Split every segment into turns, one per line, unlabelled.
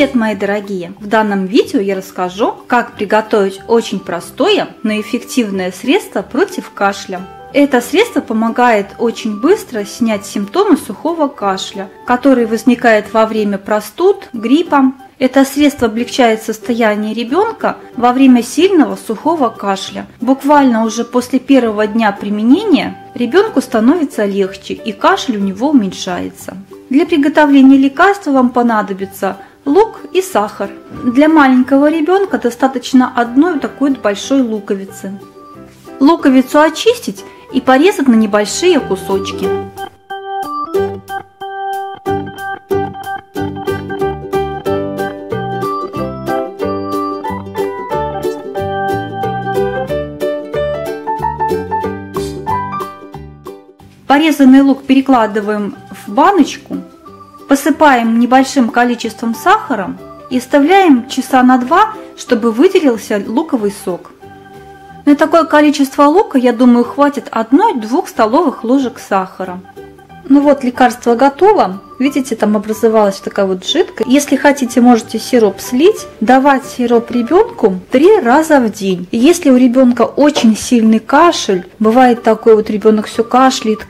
Привет, мои дорогие! В данном видео я расскажу, как приготовить очень простое, но эффективное средство против кашля. Это средство помогает очень быстро снять симптомы сухого кашля, который возникает во время простуд, гриппа. Это средство облегчает состояние ребенка во время сильного сухого кашля. Буквально уже после первого дня применения ребенку становится легче и кашель у него уменьшается. Для приготовления лекарства вам понадобится лук и сахар. Для маленького ребенка достаточно одной такой большой луковицы. Луковицу очистить и порезать на небольшие кусочки. Порезанный лук перекладываем в баночку, посыпаем небольшим количеством сахара и оставляем часа на 2, чтобы выделился луковый сок. На такое количество лука, я думаю, хватит 1-2 столовых ложек сахара. Ну вот, лекарство готово. Видите, там образовалась такая вот жидкость. Если хотите, можете сироп слить. Давать сироп ребенку 3 раза в день. И если у ребенка очень сильный кашель, бывает такой вот ребенок все кашляет,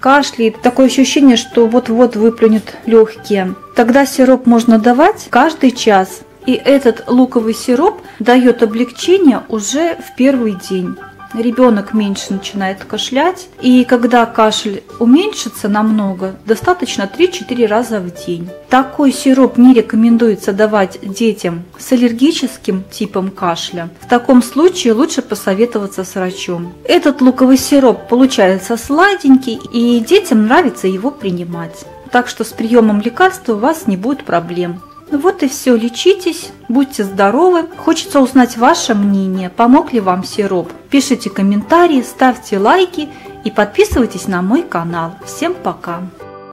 такое ощущение, что вот-вот выплюнет легкие, тогда сироп можно давать каждый час. И этот луковый сироп дает облегчение уже в первый день. Ребенок меньше начинает кашлять, и когда кашель уменьшится намного, достаточно 3-4 раза в день. Такой сироп не рекомендуется давать детям с аллергическим типом кашля. В таком случае лучше посоветоваться с врачом. Этот луковый сироп получается сладенький, и детям нравится его принимать. Так что с приемом лекарства у вас не будет проблем. Вот и все, лечитесь, будьте здоровы. Хочется узнать ваше мнение, помог ли вам сироп. Пишите комментарии, ставьте лайки и подписывайтесь на мой канал. Всем пока!